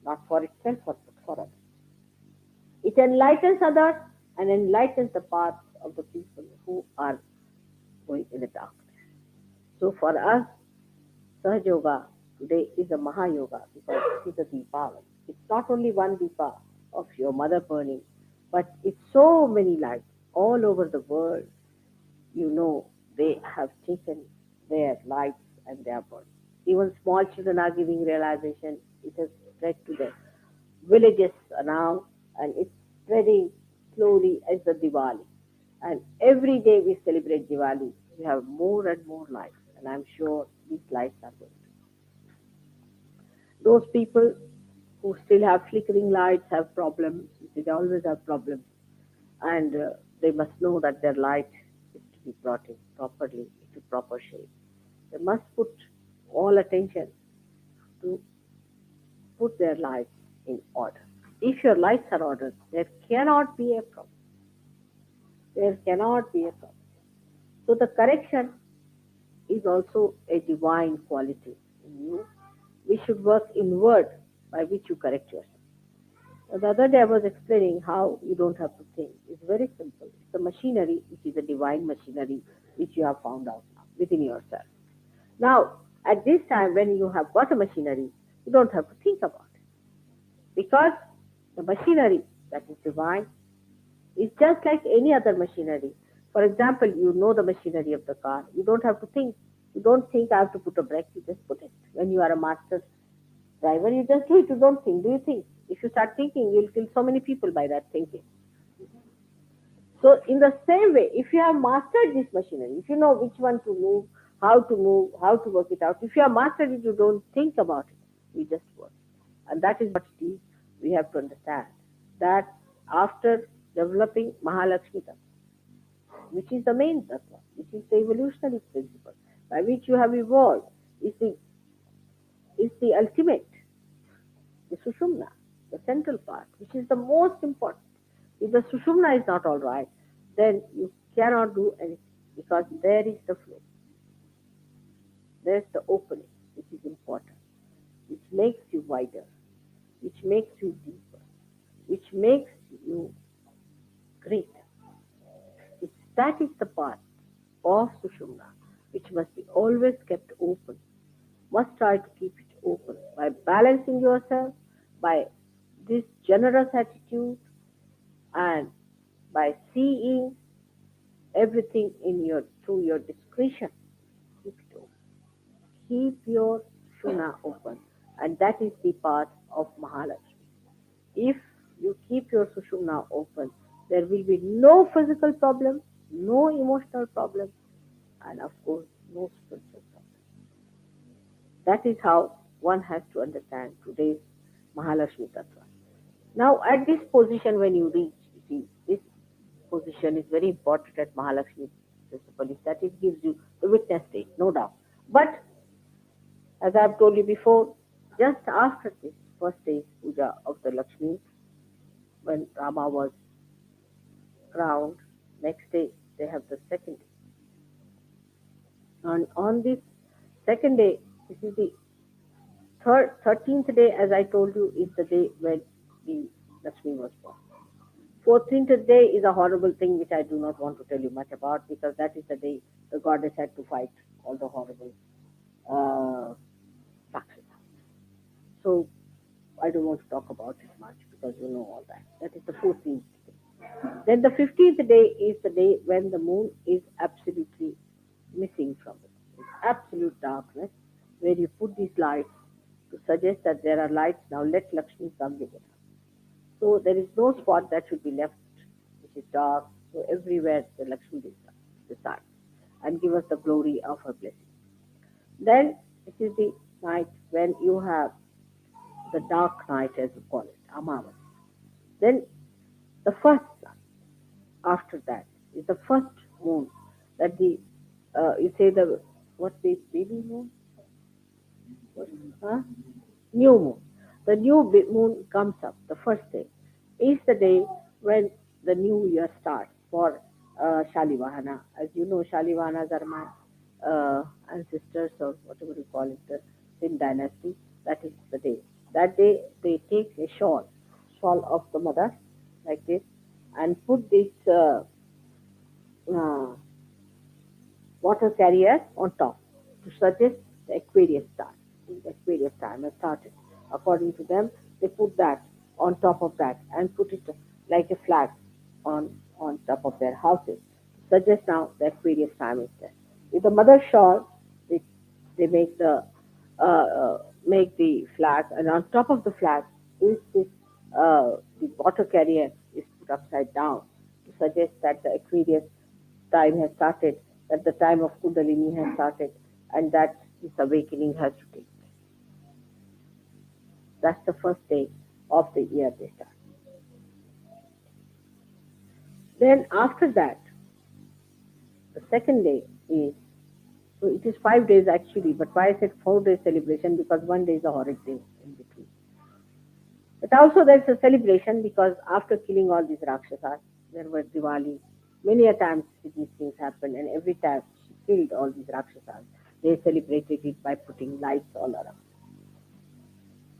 not for itself but for others. It enlightens others and enlightens the paths of the people who are going in the darkness. So for us, Sahaj Yoga today is a Mahayoga because it is a Deepavali. It's not only one Deepa of your mother burning, but it's so many lights all over the world. You know, they have taken their lights and they are burning. Even small children are giving realization. It has spread to the villages now, and it's spreading slowly as the Diwali. And every day we celebrate Diwali, we have more and more lights, and I'm sure these lights are going to. Those people who still have flickering lights have problems. They always have problems, and they must know that their light is to be brought in properly into proper shape. They must put all attention to put their lights in order. If your lights are ordered, there cannot be a problem. There cannot be a problem. So the correction is also a divine quality in you. We should work inward by which you correct yourself. The other day I was explaining how you don't have to think. It's very simple. It's a machinery which is a divine machinery which you have found out now within yourself. Now, at this time when you have got a machinery, you don't have to think about it. Because the machinery that is divine is just like any other machinery. For example, you know the machinery of the car. You don't have to think. You don't think I have to put a brake. You just put it. When you are a master driver, you just do it. You don't think. Do you think? If you start thinking, you'll kill so many people by that thinking. So in the same way, if you have mastered this machinery, if you know which one to move, how to work it out, if you have mastered it, you don't think about it. You just work. And that is what it is. We have to understand that after developing Mahalakshmi Tattva, which is the main tattva, which is the evolutionary principle by which you have evolved, is the ultimate, the Sushumna, the central part, which is the most important. If the Sushumna is not all right, then you cannot do anything because there is the flow, there's the opening, which is important, which makes you wider, which makes you deeper, which makes you greater. That is the part of Sushumna, which must be always kept open. Must try to keep it open by balancing yourself, by this generous attitude, and by seeing everything in your through your discretion. Keep it open. Keep your Shuna open, and that is the part of Mahalakshmi. If you keep your Sushumna open, there will be no physical problem, no emotional problem, and of course, no spiritual problem. That is how one has to understand today's Mahalakshmi Tattva. Now, at this position, when you reach, you see, this position is very important at Mahalakshmi principle, is that it gives you the witness state, no doubt. But, as I have told you before, just after this first day's puja of the Lakshmi, when Rama was crowned, next day they have the second day. And on this second day, this is the 13th day, as I told you, is the day when the Lakshmi was born. 14th day is a horrible thing which I do not want to tell you much about because that is the day the goddess had to fight all the horrible uh, Rakshasas. So I don't want to talk about it much because you know all that. That is the 14th day. Then the 15th day is the day when the moon is absolutely missing from it. It's absolute darkness where you put these lights to suggest that there are lights now. Let Lakshmi come with it. So there is no spot that should be left which is dark. So everywhere the Lakshmi resides and give us the glory of her blessing. Then it is the night when you have the dark night, as you call it, Amavas. Then the first sun after that is the first moon that the you say the what the baby moon? What, huh? New moon. The new moon comes up. The first day is the day when the new year starts for Shalivahana. As you know, Shalivahanas are my ancestors or whatever you call it, the Sin dynasty. That is the day. That day they take a shawl of the mother like this, and put this uh, water carrier on top to suggest the Aquarius star. The Aquarius time has started. According to them, they put that on top of that and put it like a flag on top of their houses. Suggest now the Aquarius time is there. With the mother shawl, they, they make the flag, and on top of the flag is this the water carrier is put upside down to suggest that the Aquarius time has started, that the time of Kundalini has started, and that this awakening has to take place. That's the first day of the year they start. Then after that, the second day is, so it is 5 days actually, but why I said 4 days celebration? Because one day is a horrid day in between. But also there's a celebration because after killing all these Rakshasas, there was Diwali. Many a times these things happened, and every time she killed all these Rakshasas, they celebrated it by putting lights all around.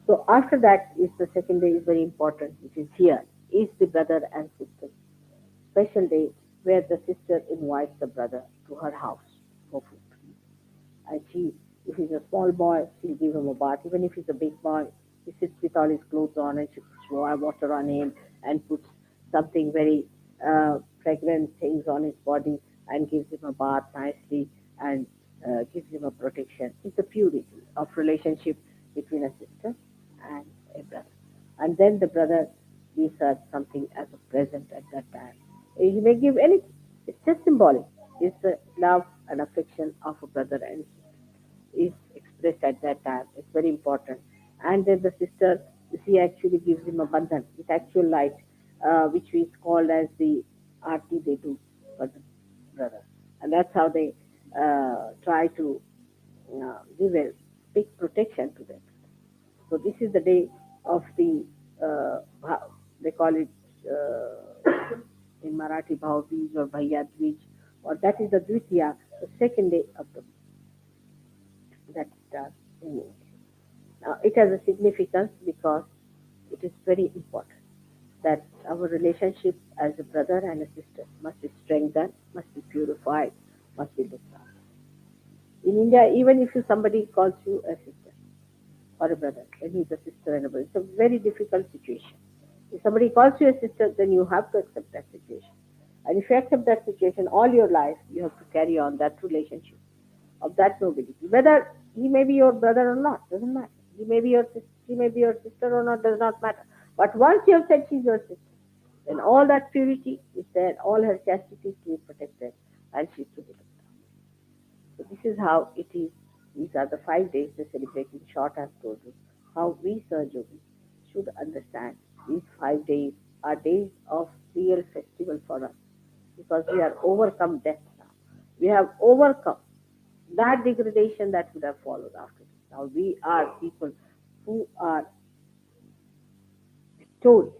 So after that is the second day is very important, which is here, is the brother and sister special day where the sister invites the brother to her house for food. And she, if he's a small boy, she'll give him a bath. Even if he's a big boy, he sits with all his clothes on and she puts water on him and puts something very fragrant things on his body and gives him a bath nicely and gives him a protection. It's the purity of relationship between a sister and a brother. And then the brother gives her something as a present at that time. He may give anything. It's just symbolic. It's the love and affection of a brother and is expressed at that time. It's very important. And then the sister, she actually gives him a bandhan with actual light, which is called as the arti they do for the brother. And that's how they try to give a big protection to them. So this is the day of the, they call it in Marathi Bhav Beej or Bhaiya Dvij, or that is the Dvitiya, the second day of the that in India. Now, it has a significance because it is very important that our relationship as a brother and a sister must be strengthened, must be purified, must be looked after. In India, even if somebody calls you a sister or a brother, then he's a sister and a brother. It's a very difficult situation. If somebody calls you a sister, then you have to accept that situation. And if you accept that situation all your life, you have to carry on that relationship of that nobility. Whether he may be your brother or not, doesn't matter. He may be your sister, she may be your sister or not, does not matter. But once you have said she's your sister, then all that purity is there, all her chastity is to be protected, and she's to be looked after. So this is how it is. These are the 5 days they celebrate. In short, I've told you how we Sahajogis should understand these 5 days are days of real festival for us because we are overcome death now. We have overcome that degradation that would have followed after this. Now we are people who are victorious.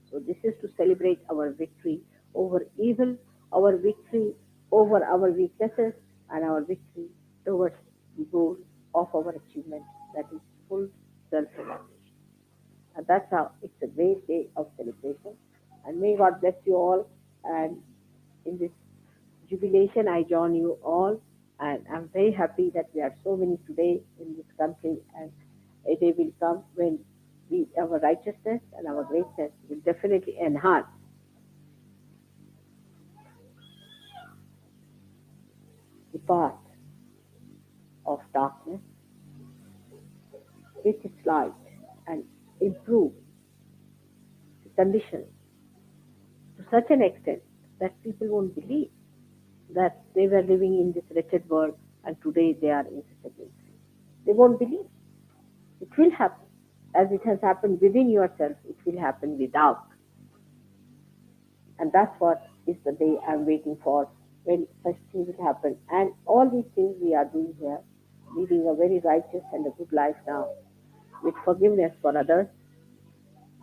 So this is to celebrate our victory over evil, our victory over our weaknesses, and our victory towards the goal of our achievement, that is full self-realization. And that's how it's a great day of celebration. And may God bless you all. And in this jubilation, I join you all. And I'm very happy that we are so many today in this country. And a day will come when our righteousness and our greatness will definitely enhance the path of darkness with its light and improve the conditions to such an extent that people won't believe that they were living in this wretched world and today they are in such a great place. They won't believe. It will happen. As it has happened within yourself, it will happen without. And that's what is the day I'm waiting for when such things will happen. And all these things we are doing here, leading a very righteous and a good life now, with forgiveness for others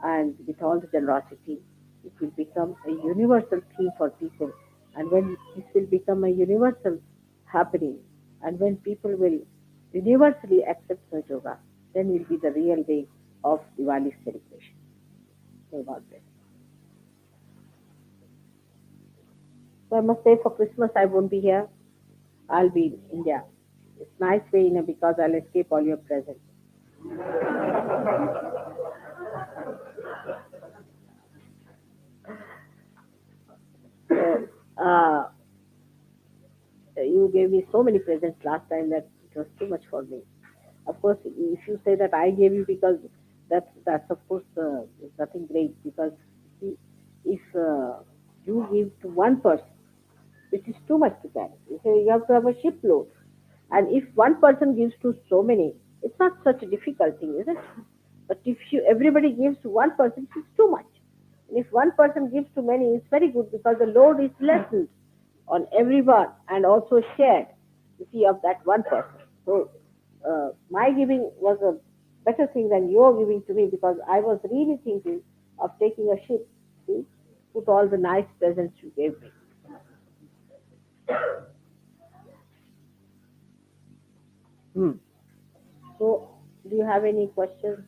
and with all the generosity, it will become a universal theme for people. And when this will become a universal happening, and when people will universally accept Saj Yoga, then will be the real day of Diwali celebration. May God bless. So I must say for Christmas I won't be here. I'll be in India. It's nice way, because I'll escape all your presents. So, you gave me so many presents last time that it was too much for me. Of course, if you say that I gave you because that's of course is nothing great because see, if you give to one person, it is too much to carry. You have to have a shipload. And if one person gives to so many, it's not such a difficult thing, is it? But if everybody gives to one person, it's too much. And if one person gives to many, it's very good because the load is lessened on everyone and also shared, you see, of that one person. So my giving was a better thing than your giving to me because I was really thinking of taking a ship, see, put all the nice presents you gave me. Hmm. So, do you have any questions?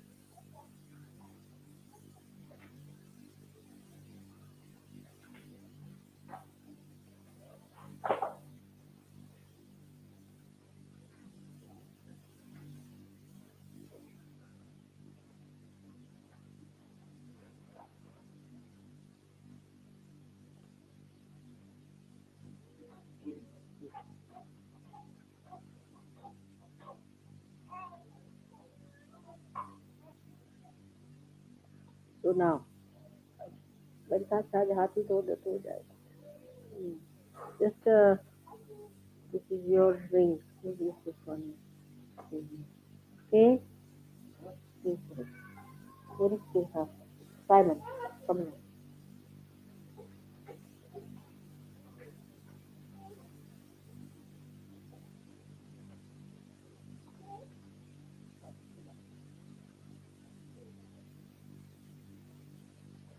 So now, मेरे साथ शायद हाथ ही धो दे तो हो जाएगा. Just this is your ring. Maybe it's this one. Okay. Very stay half. Simon, come here.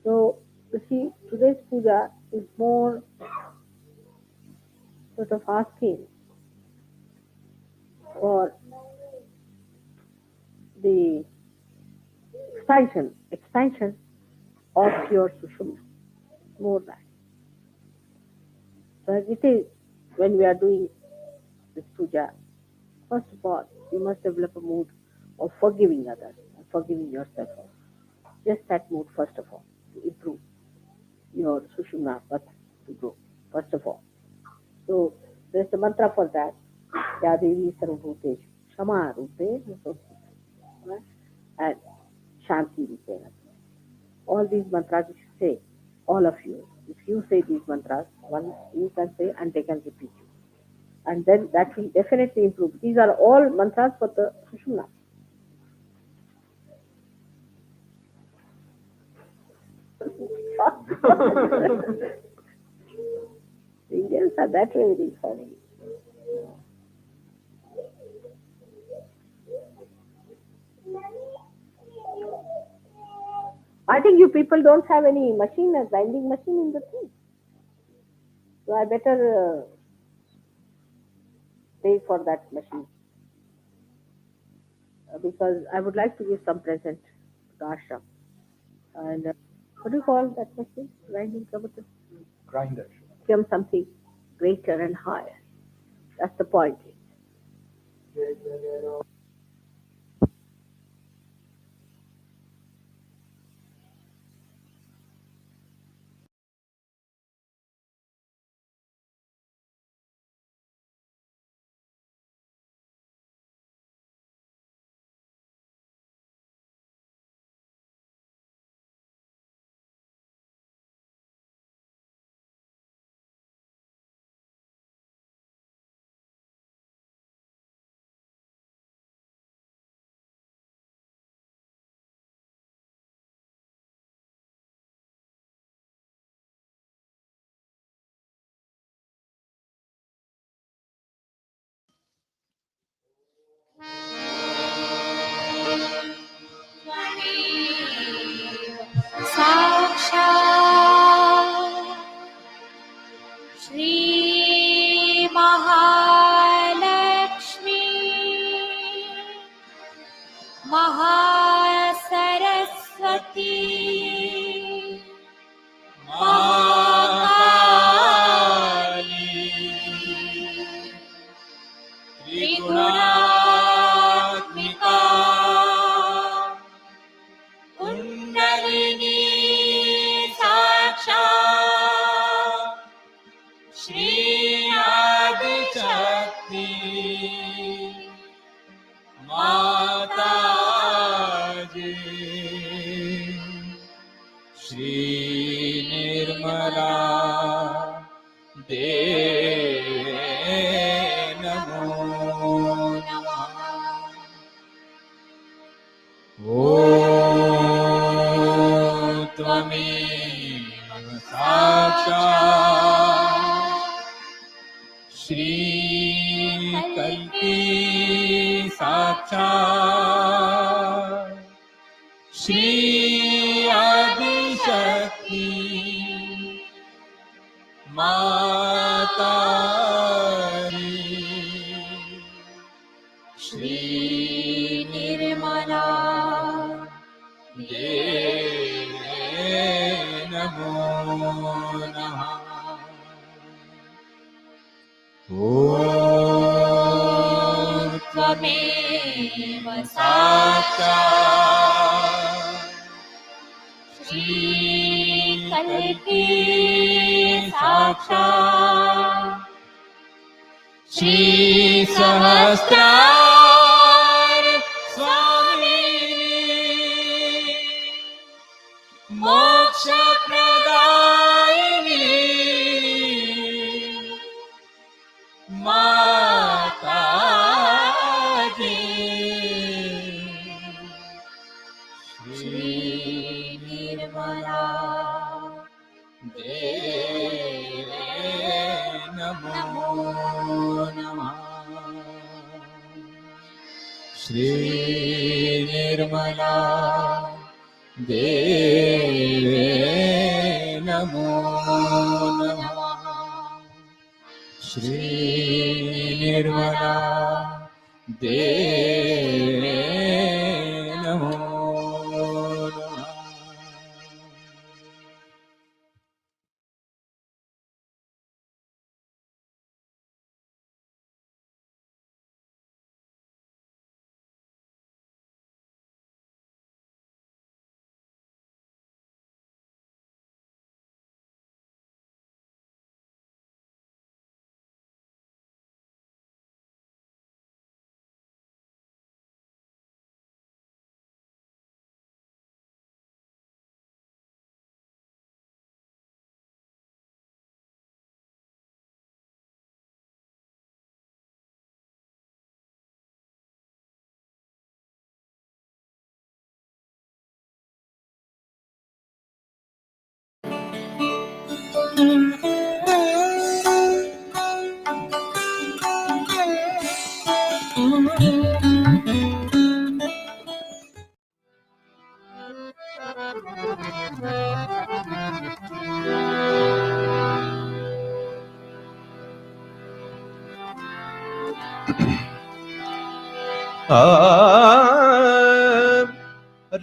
So you see, today's puja is more sort of asking for the expansion of your sushumna. More than. So as it is, when we are doing this puja, first of all, you must develop a mood of forgiving others and forgiving yourself also. Just that mood, first of all, to improve your sushumna path to grow, first of all. So there's a mantra for that. Ya Devi Sarvabhuteshu Shama Rupe and Shanti Rupe. All these mantras you should say, all of you. If you say these mantras, one you can say and they can repeat you. And then that will definitely improve. These are all mantras for the Sushumna. The Indians are that way very funny. I think you people don't have any machine, a grinding machine in the thing. So I better pay for that machine. Because I would like to give some present to the ashram. And what do you call that machine? Grinding computer? Grinder. Become something greater and higher. That's the point. साक्षात् श्री महालक्ष्मी महासरस्वती महाकाली त्रिगुणात्मिका कुंडलिनी साक्षात् श्री आदिशक्ति माताजी श्री निर्मला देवी नमो नमः। ॐ त्वमेव साक्षात् श्रीकल्पी साक्षात् श्री आदिशक्ति मातारी श्री निर्मला देवी नमो नमः। ॐ त्वमेव साक्षात् श्रीकल्पी साक्षात् श्रीसहस्रार स्वामिनी नमो नमः। श्री निर्मला देवे नमो नमः। श्री निर्मला देवे नमो नमः।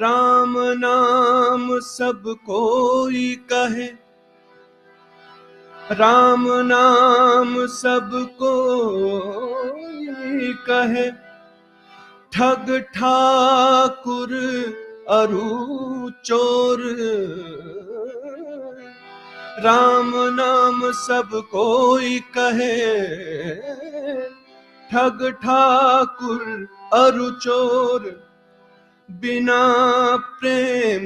राम नाम सब कोई कहे, राम नाम सब कोई कहे, ठग ठाकुर अरु चोर। राम नाम सब कोई कहे, ठग ठाकुर अरु चोर। बिना प्रेम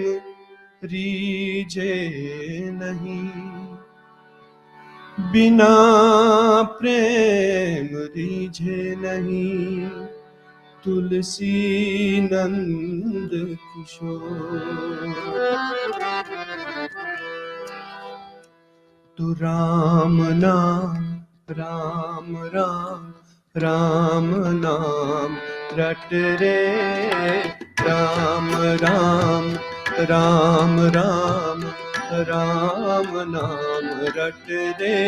रीझे नहीं, बिना प्रेम रीझे नहीं। तुलसी नंद किशोर। तू राम नाम राम राम राम नाम रट रे, राम राम राम राम राम नाम रट रे।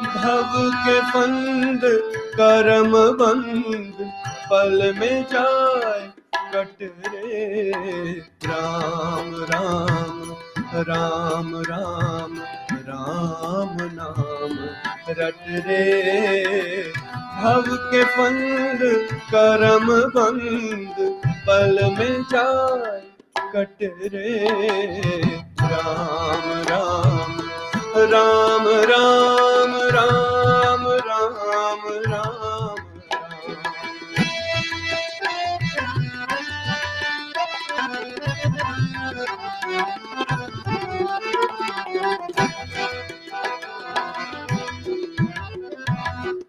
भव के फंद करम बंद पल में जाए कट रे। राम राम राम राम राम नाम रट रे। भव के फंद करम बंद पल में जाए कट रे। राम राम राम राम राम राम राम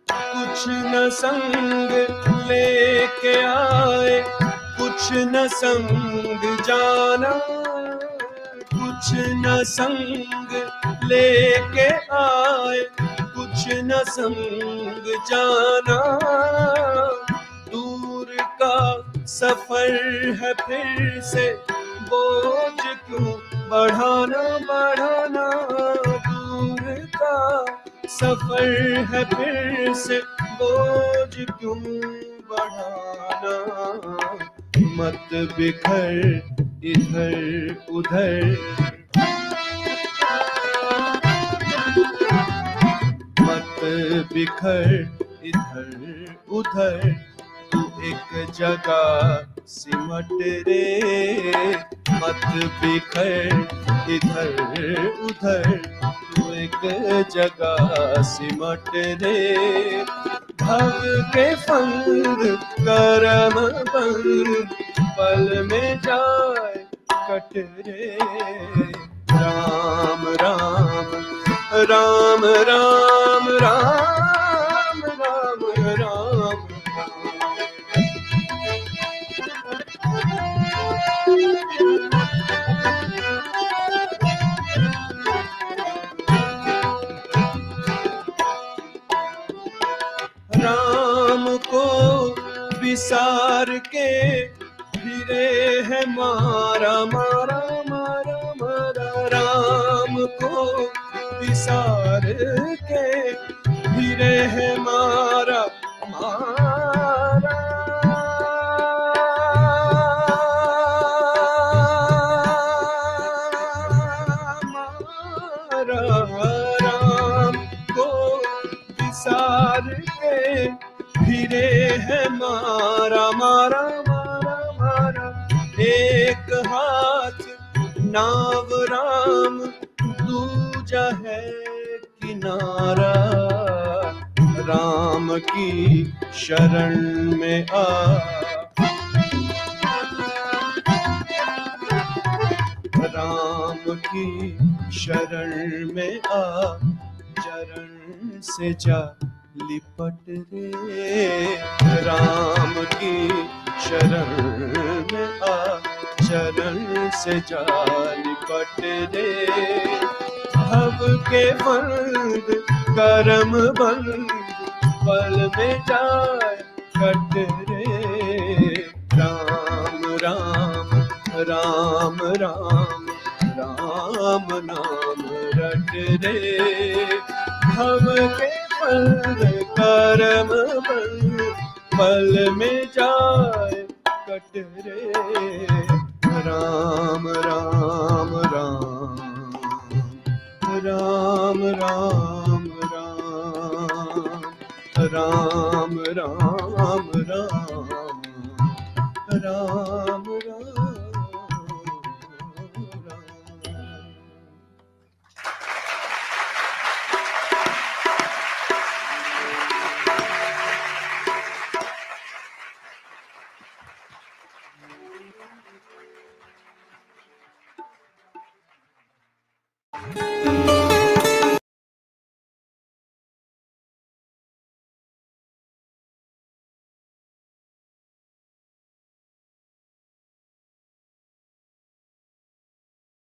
कुछ न संग लेके आए, कुछ न संग जाना, कुछ न संग लेके आए, कुछ न संग जाना। दूर का सफर है फिर से बोझ क्यों बढ़ाना बढ़ाना। दूर का सफर है फिर से बोझ क्यों बढ़ाना। मत बिखर इधर उधर, मत बिखर इधर उधर। तू एक जगह सिमट रे, मत बिखर इधर उधर। तू एक जगह सिमट रे। भव के फंद करम बंद पल में जाए कट रे। राम राम राम राम राम राम राम राम को विसार के फिरे है मारा मारा मारा मारा। राम को विसार के फिरे है मारा मारा। राम को विसार के फिरे है मारा मारा मारा मारा। एक हाथ नाव राम दूजा है किनारा। राम की शरण में आ राम की शरण में आ चरण से जा लिपट रे। राम की शरण में आ चरण से जा लिपट रे। भव के बंद करम बंद पल में जाए कट रे। राम राम राम राम राम नाम रट रे। भव के बंद करम बंद पल में जाए कट रे। राम राम राम राम राम राम राम राम राम राम राम।